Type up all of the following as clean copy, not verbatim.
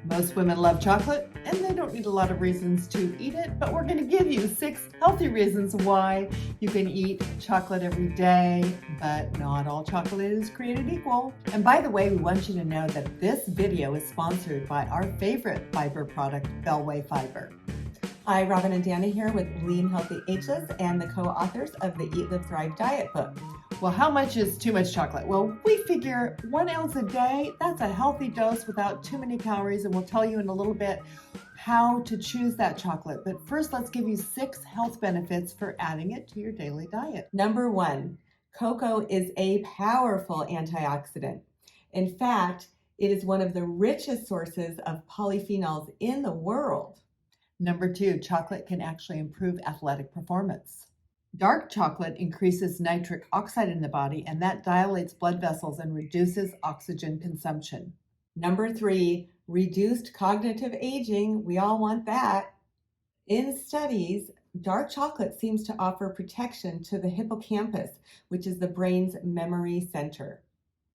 Most women love chocolate and they don't need a lot of reasons to eat it, but we're going to give you 6 healthy reasons why you can eat chocolate every day, but not all chocolate is created equal. And by the way, we want you to know that this video is sponsored by our favorite fiber product, Bellway Fiber. Hi, Robyn and Danna here with Lean Healthy H's and the co-authors of the Eat, Live, Thrive diet book. Well, how much is too much chocolate? Well, we figure 1 ounce a day, that's a healthy dose without too many calories, and we'll tell you in a little bit how to choose that chocolate. But first, let's give you 6 health benefits for adding it to your daily diet. Number 1, cocoa is a powerful antioxidant. In fact, it is one of the richest sources of polyphenols in the world. Number 2, chocolate can actually improve athletic performance. Dark chocolate increases nitric oxide in the body, and that dilates blood vessels and reduces oxygen consumption. Number 3, reduced cognitive aging. We all want that. In studies, dark chocolate seems to offer protection to the hippocampus, which is the brain's memory center.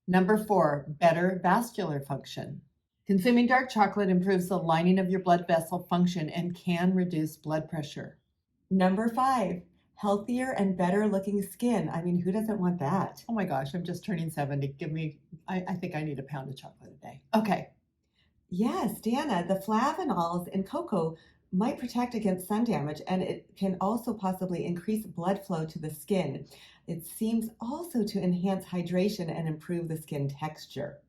Number 4, better vascular function. Consuming dark chocolate improves the lining of your blood vessel function and can reduce blood pressure. Number 5, healthier and better looking skin. I mean, who doesn't want that? Oh my gosh, I'm just turning 70. I think I need a pound of chocolate a day. Okay. Yes, Danna, the flavonols in cocoa might protect against sun damage, and it can also possibly increase blood flow to the skin. It seems also to enhance hydration and improve the skin texture.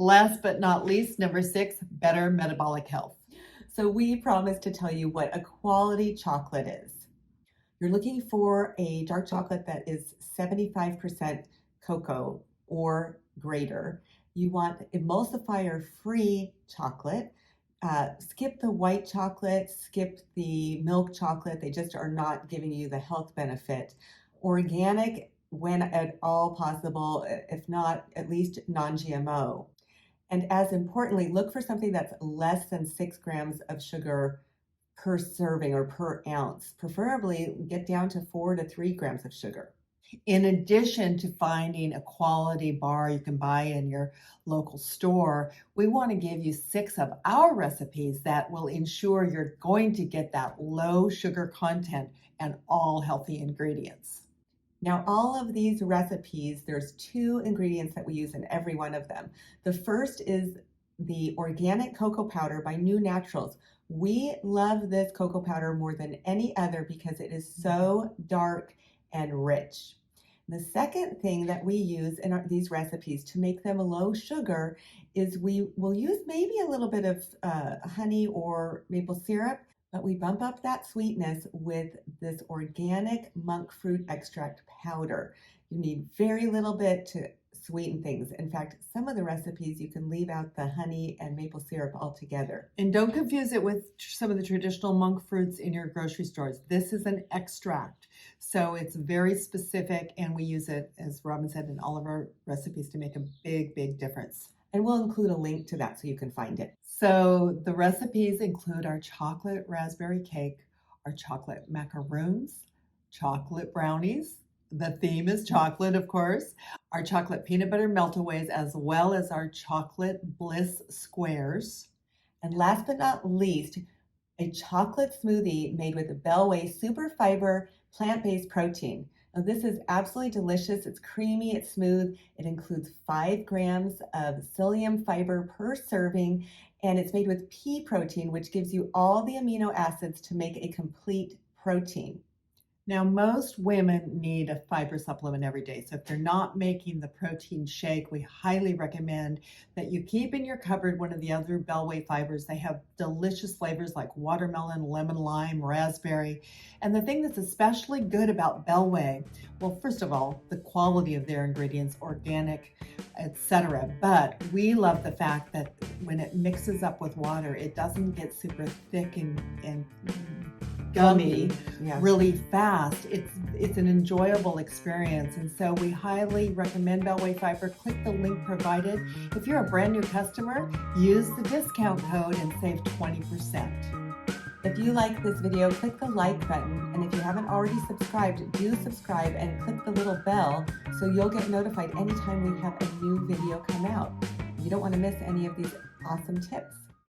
Last but not least, number 6, better metabolic health. So we promise to tell you what a quality chocolate is. You're looking for a dark chocolate that is 75% cocoa or greater. You want emulsifier-free chocolate. Skip the white chocolate, skip the milk chocolate. They just are not giving you the health benefit. Organic when at all possible, if not at least non-GMO. And as importantly, look for something that's less than 6 grams of sugar per serving or per ounce. Preferably get down to 4 to 3 grams of sugar. In addition to finding a quality bar you can buy in your local store, we want to give you 6 of our recipes that will ensure you're going to get that low sugar content and all healthy ingredients. Now, all of these recipes, there's 2 ingredients that we use in every one of them. The first is the organic cocoa powder by New Naturals. We love this cocoa powder more than any other because it is so dark and rich. The second thing that we use in these recipes to make them low sugar is we will use maybe a little bit of honey or maple syrup, but we bump up that sweetness with this organic monk fruit extract powder. You need very little bit to sweeten things. In fact, some of the recipes you can leave out the honey and maple syrup altogether. And don't confuse it with some of the traditional monk fruits in your grocery stores. This is an extract, so it's very specific, and we use it, as Robyn said, in all of our recipes to make a big, big difference. And we'll include a link to that so you can find it. So the recipes include our chocolate raspberry cake, our chocolate macaroons, chocolate brownies. The theme is chocolate, of course. Our chocolate peanut butter meltaways, as well as our chocolate bliss squares. And last but not least, a chocolate smoothie made with Bellway super fiber plant-based protein. Now, this is absolutely delicious. It's creamy, it's smooth. It includes 5 grams of psyllium fiber per serving, and it's made with pea protein, which gives you all the amino acids to make a complete protein. Now, most women need a fiber supplement every day. So if they're not making the protein shake, we highly recommend that you keep in your cupboard one of the other Bellway fibers. They have delicious flavors like watermelon, lemon, lime, raspberry. And the thing that's especially good about Bellway, well, first of all, the quality of their ingredients, organic, etc. But we love the fact that when it mixes up with water, it doesn't get super thick and gummy really fast. It's an enjoyable experience, and so we highly recommend Bellway Fiber. Click the link provided. If you're a brand new customer, use the discount code and save 20%. If you like this video, click the like button, and if you haven't already subscribed, do subscribe and click the little bell so you'll get notified anytime we have a new video come out. You don't want to miss any of these awesome tips.